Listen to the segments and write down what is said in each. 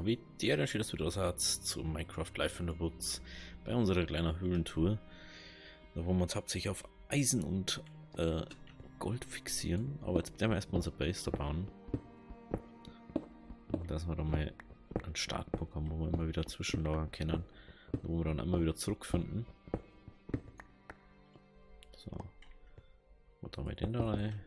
Wie der schön, dass du da seid zu Minecraft Live in the Woods bei unserer kleinen Höhlentour, da wo wir uns hauptsächlich auf Eisen und Gold fixieren. Aber jetzt werden wir erstmal unser Base da bauen, dass wir da mal einen Startpunkt haben, wo wir immer wieder zwischenlagern können, wo wir dann immer wieder zurückfinden. So, und dann mit den da rein.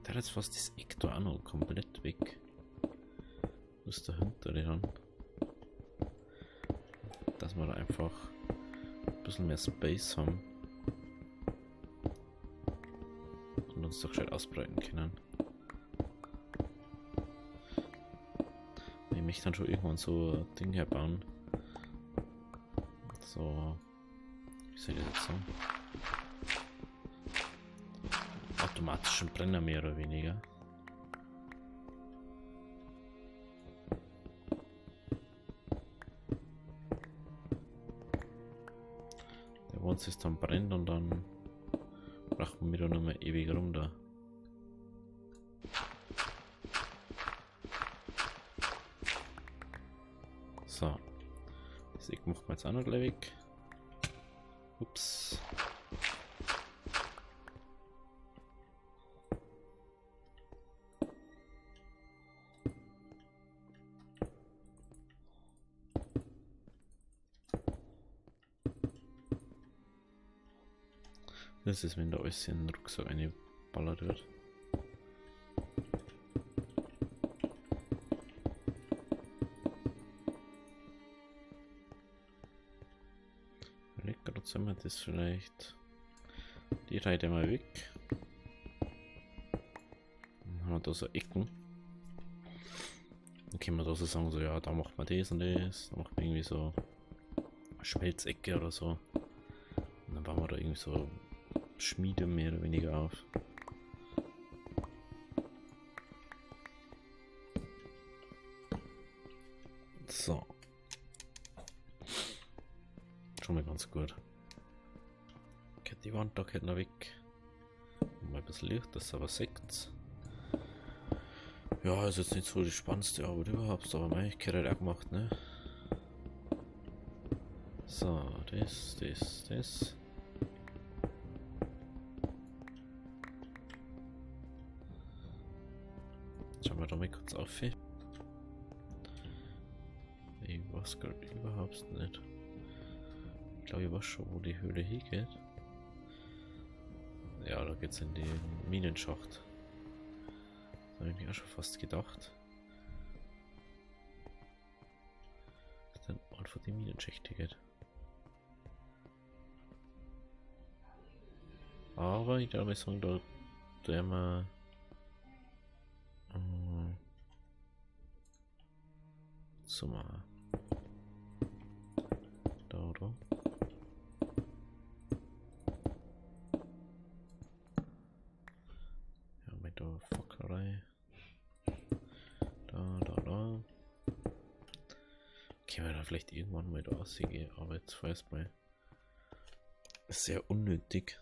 Der hat jetzt fast das Eck da auch noch komplett weg. Wo ist dahinter dann? Dass wir da einfach ein bisschen mehr Space haben und uns doch gescheit ausbreiten können. Ich möchte dann schon irgendwann so ein Ding herbauen. So, wie soll ich das jetzt sagen? Automatischen Brenner mehr oder weniger. Der Wohnsystem brennt und dann brauchen wir da noch mal ewig runter. So, das Eck machen wir jetzt auch noch gleich weg. Ups. Das ist, wenn da alles in den Rucksack reingeballert wird. Gerade sind wir das vielleicht die Reihe mal weg. Dann haben wir da so Ecken. Dann können wir da so sagen, so ja, da macht man das und das, da macht man irgendwie so eine Schmelzecke oder so. Und dann bauen wir da irgendwie so Schmiede mehr oder weniger auf. So. Schon mal ganz gut. Geht die Wand da geht noch weg. Mal ein bisschen Licht, das ist aber Sekt. Ja, ist jetzt nicht so die spannendste Arbeit überhaupt, aber meine ich halt auch gemacht, ne? So, das. Schauen wir da mal kurz auf. Ich weiß gerade überhaupt nicht. Ich glaube, ich weiß schon, wo die Höhle hingeht. Ja, da geht's in den Minenschacht. Das habe ich mir auch schon fast gedacht. Dass dann einfach die Minenschächte geht. Aber ich glaube, ich sagen, da werden wir so mal da oder? Ja, mit der Fackerei. Da. Können wir da vielleicht irgendwann mal da aussehen, aber jetzt vorerst mal. Ist sehr unnötig,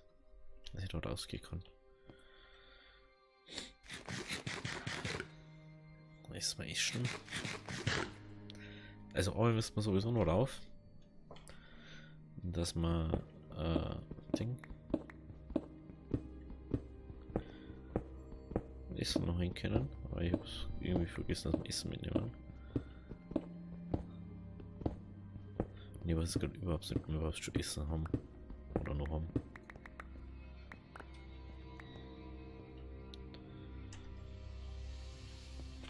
dass ich dort ausgehen kann. Ist mal echt schlimm. Also, aber müssen wir sowieso noch rauf. Dass man Essen noch hin können, aber ich hab's irgendwie vergessen, dass wir Essen mitnehmen. Ne, was ist gerade überhaupt nicht, ob wir überhaupt schon Essen haben oder noch haben.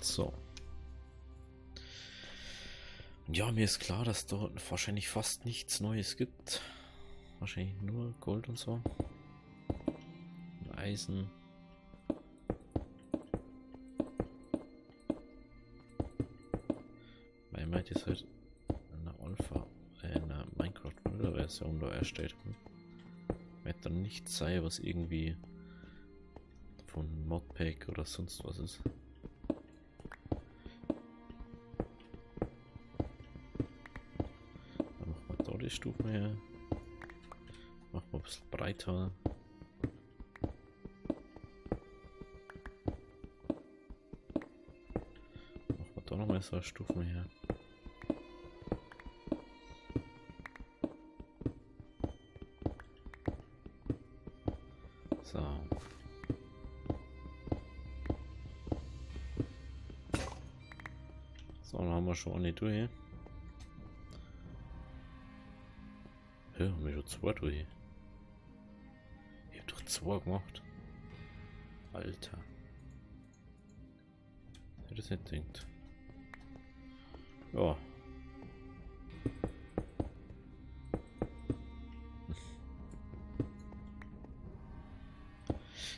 So. Ja, mir ist klar, dass dort wahrscheinlich fast nichts Neues gibt. Wahrscheinlich nur Gold und so. Und Eisen. Weil ich meinte, ist halt eine Alpha, eine Minecraft-Version da erstellt haben. Wird dann nichts sein, was irgendwie von Modpack oder sonst was ist. Dann machen wir da die Stufen her. Machen wir ein bisschen breiter. Machen wir da nochmal so eine Stufe her. So. So, dann haben wir schon eine durch. Ja, haben wir schon zwei durch. Ich hab doch zwei gemacht. Alter. Ich hätte das nicht gedacht. Ja.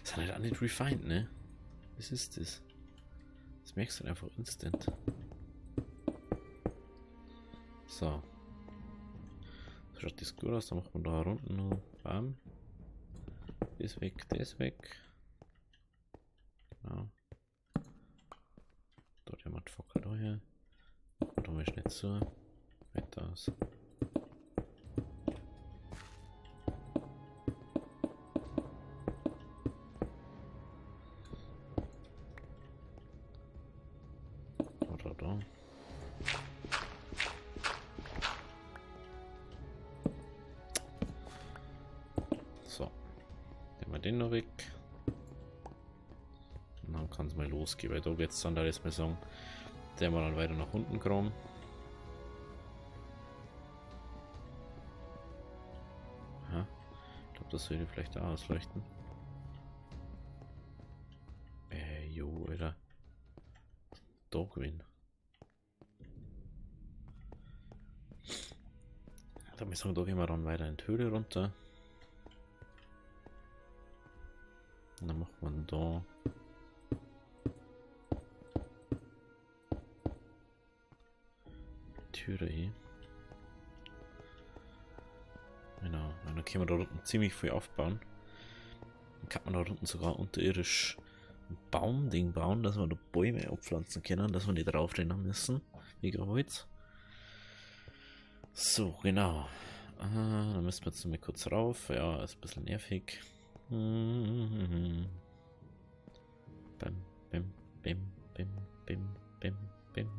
Ist halt auch nicht refined, ne? Was ist das? Das merkst du einfach instant. So. So schaut das gut aus, dann macht man da unten noch Bam. Das weg, das weg. Genau. Da der Matfockel da her. Da mal schnell zu. Weiter aus. Da. So. Nehmen wir den noch weg. Und dann kann es mal losgehen, weil da wird es dann da jetzt mal sagen, der mal dann weiter nach unten kommen. Ja, ich glaube, das würde vielleicht auch ausleuchten. Jo, Alter. Da gewinnen. Da müssen wir, da gehen wir dann weiter in die Höhle runter. Und dann macht man da Türe hier. Genau, und dann können wir da unten ziemlich viel aufbauen. Dann kann man da unten sogar unterirdisch ein Baumding bauen, dass wir da Bäume abpflanzen können, dass wir nicht draufrennen müssen, wie Holz. So, genau. Dann müssen wir jetzt noch mal kurz rauf. Ja, ist ein bisschen nervig. Bim, bim, bim, bim, bim, bim, bim.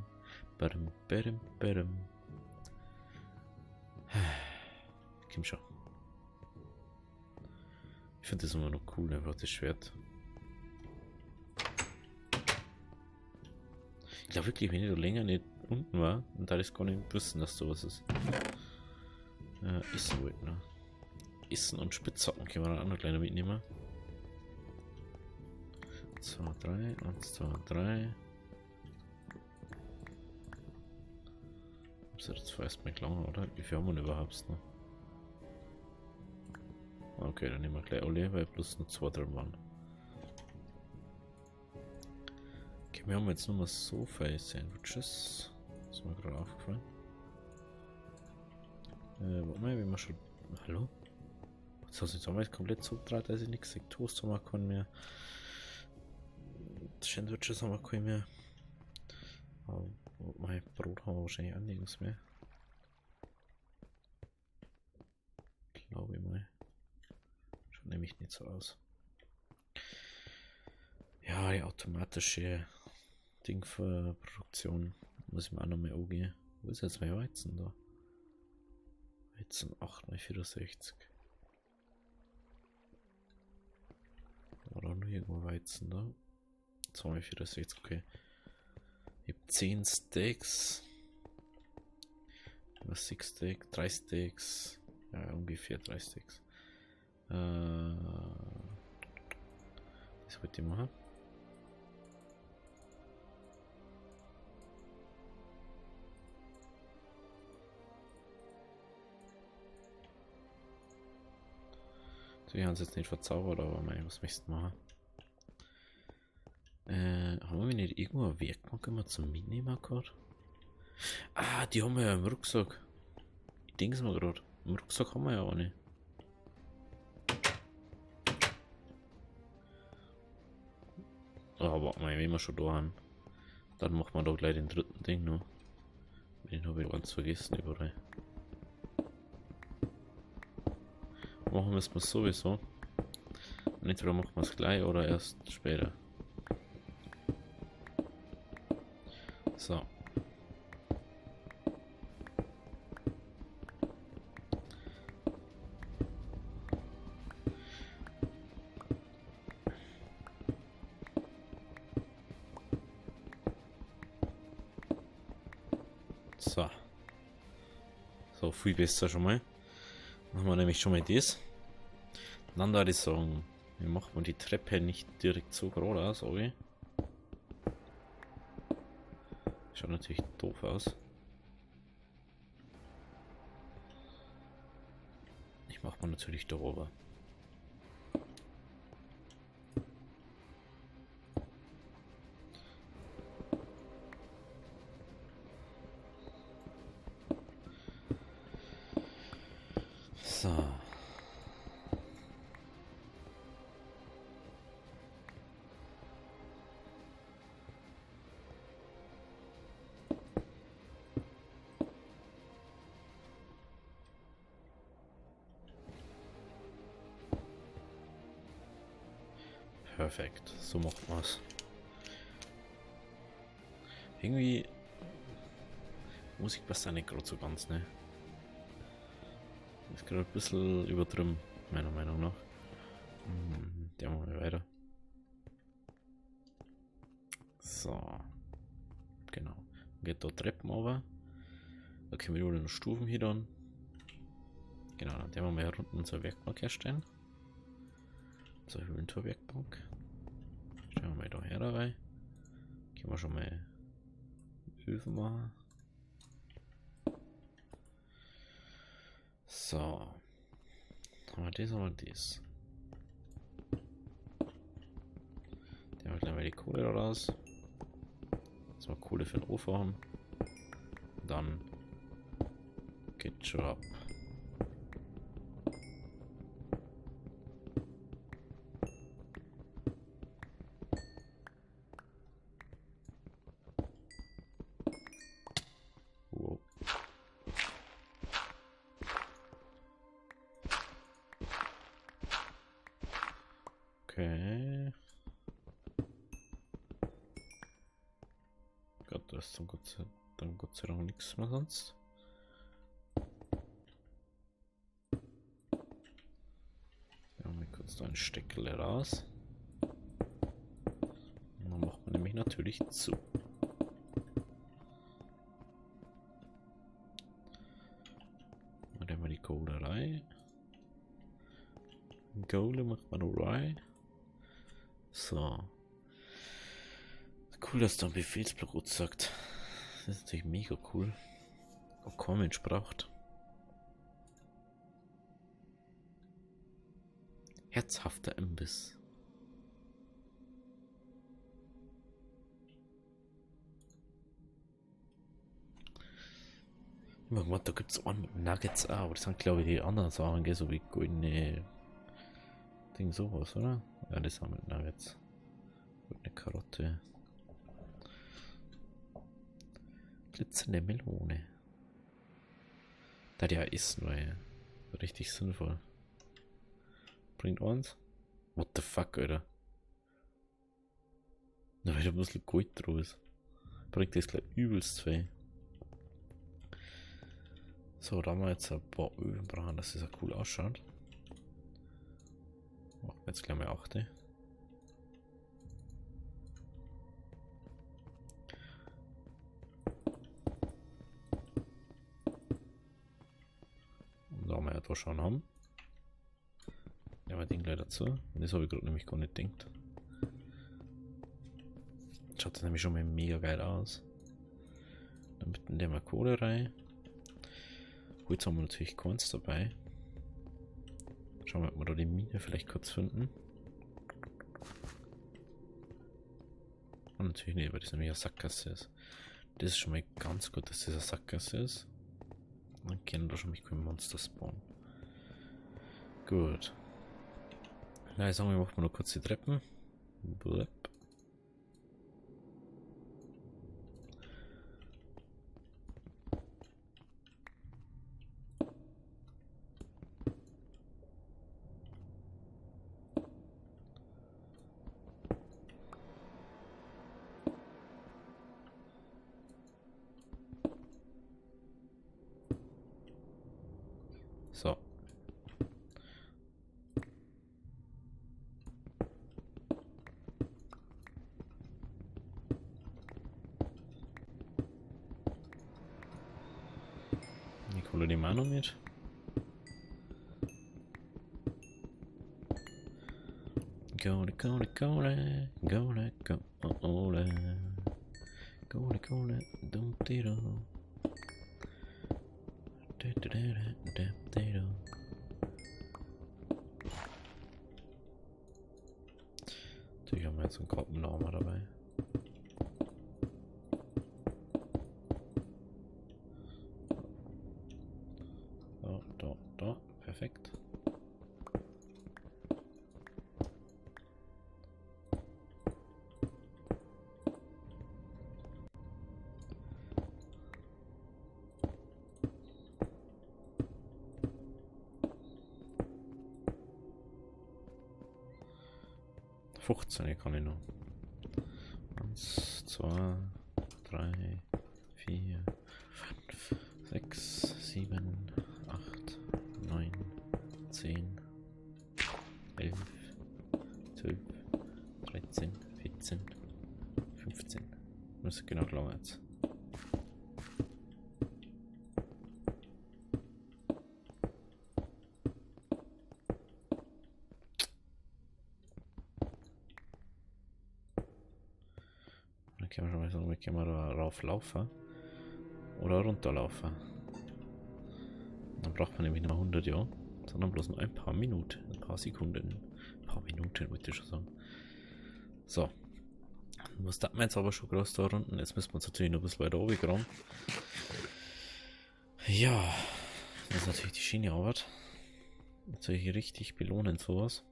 Badum, badum, badum. Komm schon. Ich finde das immer noch cool, einfach das Schwert. Ich glaube wirklich, wenn ich da länger nicht unten war, und da ist gar nicht wissen, dass sowas ist. Essen wollten, ne? Essen und Spitzhacken können wir dann auch noch kleiner mitnehmen. 2, 3, 1, 2, 3. Das ist jetzt vorerst mal lang, oder? Wie viel haben wir denn überhaupt noch? Okay, dann nehmen wir gleich alle, weil plus noch 2 drin waren. Okay, wir haben jetzt nur mal so viele Sandwiches. Das ist mir gerade aufgefallen. Warte mal, wenn wir schon. Hallo? Jetzt hast du jetzt einmal komplett zugedreht, dass ich nichts gesagt. Toast haben wir keinen mehr. Sandwiches haben wir keinen mehr. Aber mein Brot haben wir wahrscheinlich auch nirgends mehr. Glaube ich mal. Schaut nämlich nicht so aus. Ja, die automatische Ding für Produktion muss ich mir auch noch mal angehen. Wo ist jetzt mein Weizen da? Weizen 8x64. War da nur irgendwo Weizen da? 2x64, okay. Ich habe 10 Steaks. 6 Steaks, 3 Steaks. Ja, ungefähr 3 Steaks. Das wollte ich machen. Wir haben es jetzt nicht verzaubert, aber mein, was möchtest du machen? Haben wir nicht irgendwo eine Werkbank immer zum Mitnehmen gehabt? Ah, die haben wir ja im Rucksack. Ich denke es mal gerade. Im Rucksack haben wir ja auch nicht. Aber wenn wir schon da haben, dann machen wir da gleich den dritten Ding noch. Den habe ich ganz vergessen überall. Machen müssen wir es sowieso. Und entweder machen wir es gleich oder erst später. So. So. So, viel besser schon mal. Machen wir nämlich schon mal das. Dann würde ich sagen, wir machen die Treppe nicht direkt so gerade aus, aber schaut natürlich doof aus. Ich mache mal natürlich da oben. So. Perfekt, so macht man es. Irgendwie Musik passt da nicht gerade so ganz, ne? Ist gerade ein bisschen übertrieben, meiner Meinung nach. Der machen wir weiter. So. Genau. Geht da Treppen runter. Da können wir nur noch Stufen hier dann. Genau, dann werden wir mal hier unten unsere Werkbank herstellen. Unsere Höhlentor-Werkbank. Stellen wir mal da her rein. Können wir schon mal Öfen machen. So. Haben wir das, haben wir das. Dann haben wir gleich mal die Kohle raus. Dass wir Kohle für den Ofen haben. Und dann geht's schon ab. Wow. Okay. Gott, da ist dann Gott sei Dank nichts mehr sonst. Wir haben kurz da ein Steckel raus. Und dann macht man nämlich natürlich zu. Dann nehmen wir die Kohle rein. Kohle macht man nur rein. So. Cool, dass da ein Befehlsblock sagt. Das ist natürlich mega cool. Auch kaum Mensch braucht. Herzhafter Imbiss. Da gibt es Nuggets auch, aber das sind glaube ich die anderen Sachen, gell? So wie goldene Ding sowas, oder? Ja, das sind mit Nuggets. Goldene Karotte. Glitzernde Melone. Da die ja essen, weil richtig sinnvoll. Bringt uns. What the fuck, Alter? Na, weil da ein bisschen Gold drauf ist. Bringt das gleich übelst viel. So, da haben wir jetzt ein paar Öfen brauchen, dass das auch cool ausschaut. Machen wir jetzt gleich mal 8. Und da wir ja da schon haben. Ja, wir den gleich dazu. Und das habe ich gerade nämlich gar nicht gedacht. Schaut das nämlich schon mal mega geil aus. Dann mitten der mal Kohle rein. Jetzt haben wir natürlich keins dabei. Schauen wir, ob wir da die Mine vielleicht kurz finden. Und natürlich nicht, weil das nämlich eine Sackgasse ist. Das ist schon mal ganz gut, dass das eine Sackgasse ist. Dann können da schon mal kein Monster spawnen. Gut. Na, ich sage, wir machen noch kurz die Treppen. Blöp. Kohle nehmen wir auch noch mit. Kohle, Kohle, Kohle, Kohle, Kohle. Kohle, Kohle, dumm-di-do. Natürlich haben wir jetzt einen Kopfname dabei. Da, perfekt. Hier kann ich noch. 1, 2, 3, 4, 5, 6, 7, 8, 9, 10, 11, 12, 13, 14, 15. Müsste genau lang jetzt. Können wir schon mal sagen, wie können wir da rauflaufen oder runterlaufen. Dann braucht man nämlich noch 100 Jahre, sondern bloß noch ein paar Minuten, ein paar Sekunden, ein paar Minuten wollte ich schon sagen. So, was darf man jetzt aber schon groß da unten? Jetzt müssen wir uns natürlich noch ein bisschen weiter oben graben. Ja, das ist natürlich die Schiene-Arbeit. Natürlich richtig belohnen sowas.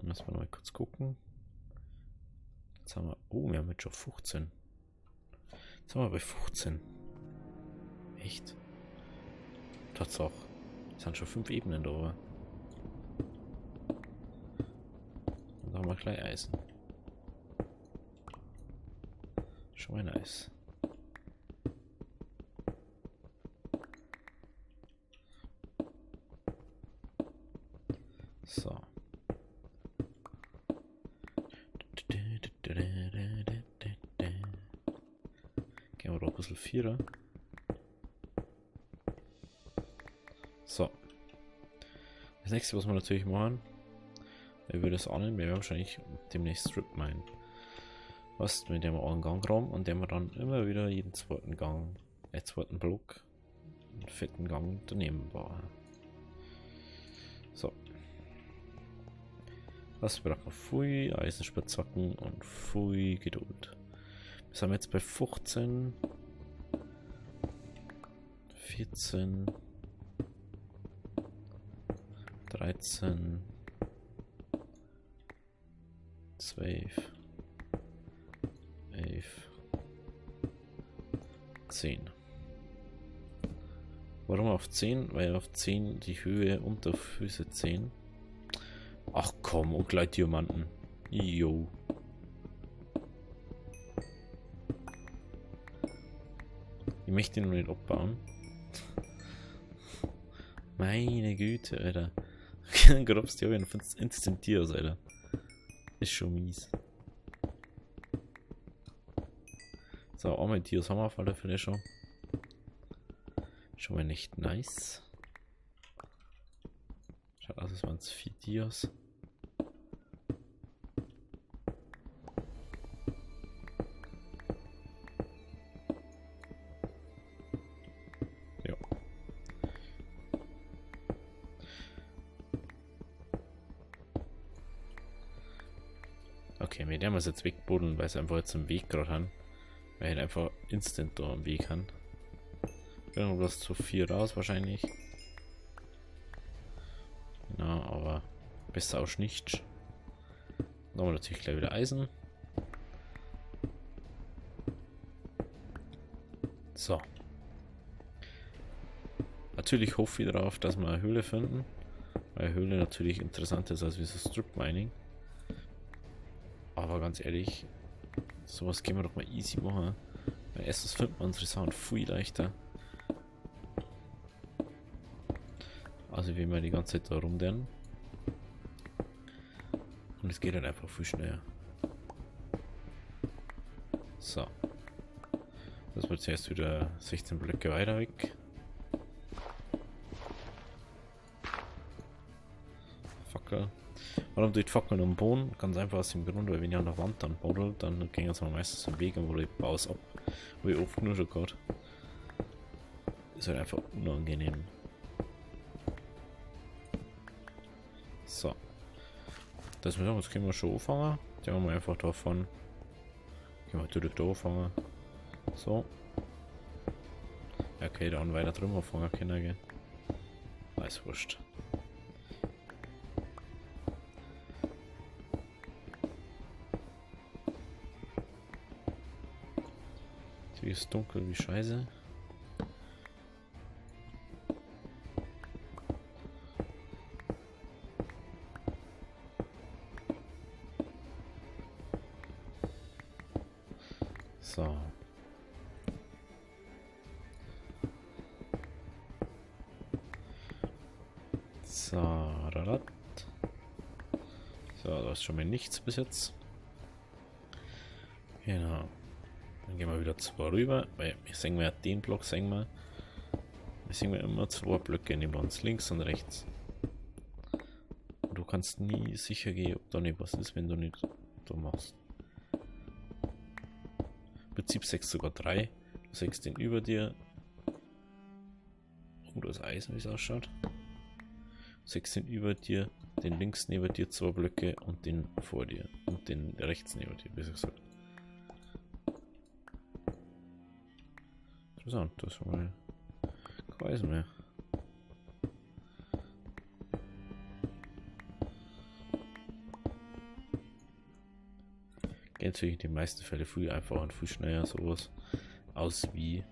Müssen wir noch mal kurz gucken. Jetzt haben wir. Oh, wir haben jetzt schon 15. Jetzt sind wir bei 15. Echt? Tatsache. Es sind schon 5 Ebenen da. Und da haben wir gleich Eisen. Schon mal nice. So. Gehen wir doch ein bisschen Vierer. So. Das nächste, was wir natürlich machen, ich würde es annehmen, wir werden wahrscheinlich demnächst Strip meinen. Was, mit dem wir einen Gang rum und dem wir dann immer wieder jeden zweiten Gang, zweiten Block, einen fetten Gang daneben bauen. So. Was braucht man? Pfui, Eisenspitzhacken und pfui, Geduld. Wir sind jetzt bei 15, 14, 13, 12, 11, 10. Warum auf 10? Weil auf 10 die Höhe unter Füße 10. Ach komm, und gleich Diamanten. Jo. Ich möchte ihn noch nicht abbauen. Meine Güte, Alter. Dann grabst du ja wieder Instant Tiers, Alter. Ist schon mies. So, einmal Tiers haben wir auf alle Fälle schon. Schon mal nicht nice. Schaut aus, als waren es 4 Tiers. Ja. Okay, wir haben es jetzt wegbuddeln, weil es einfach jetzt im Weg gerade haben. Weil ich einfach instant da am Weg haben. Genau, bloß zu 4 raus wahrscheinlich. Ja, aber besser auch nicht. Dann haben wir natürlich gleich wieder Eisen. So. Natürlich hoffe ich darauf, dass wir eine Höhle finden. Weil eine Höhle natürlich interessanter ist als wie so Strip Mining. Aber ganz ehrlich, sowas können wir doch mal easy machen. Weil erstens finden wir unsere Sachen viel leichter. Also wie wir die ganze Zeit da rumrennen. Und es geht halt einfach viel schneller. So. Das wird zuerst wieder 16 Blöcke weiter weg. Fackel. Warum tue ich Fackeln am Boden? Ganz einfach aus dem Grund, weil wenn ich an der Wand dann buddel, dann gehen es meistens im Weg und wo ich baue es ab. Wo ich oft nur schon gerade. Ist halt einfach unangenehm. So. Das müssen wir, jetzt können wir schon anfangen. Da haben wir einfach davon. Können wir direkt anfangen. So. Ja, okay, dann weiter drüber anfangen können gehen. Ist wurscht. Die ist dunkel wie Scheiße. So. So, da ist schon mal nichts bis jetzt. Genau. Dann gehen wir wieder zwei rüber, weil wir sehen ja den Block, sehen wir immer zwei Blöcke neben uns, links und rechts. Und du kannst nie sicher gehen, ob da nicht was ist, wenn du nicht da machst. Im Prinzip 6 sogar 3. Du siehst den über dir. Oh, das Eisen, wie es ausschaut. 6 über dir, den links neben dir 2 Blöcke und den vor dir. Und den rechts neben dir, besser gesagt. Interessant, das ist mal kein Eisen mehr. Geht natürlich in den meisten Fällen viel einfacher und viel schneller sowas aus wie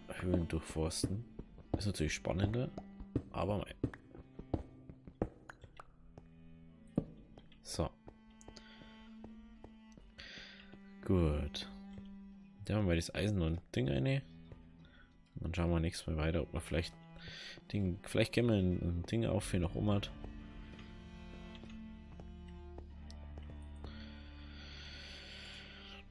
Höhlen durchforsten. Ist natürlich spannender, aber mei. So. Gut. Da haben wir das Eisen und Ding rein. Dann schauen wir nächstes Mal weiter, ob wir vielleicht vielleicht gehen wir ein Ding auf, hier noch hat.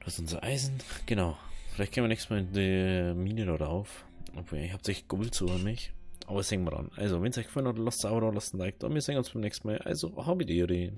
Das ist unser Eisen. Genau. Vielleicht gehen wir nächstes Mal in die Mine dort auf. Obwohl, ich habe echt Gold zu mich. Aber das sehen wir dann. Also, wenn es euch gefallen hat, lasst ein Abo da, lasst ein Like da. Wir sehen uns beim nächsten Mal. Also, habe die Ehre.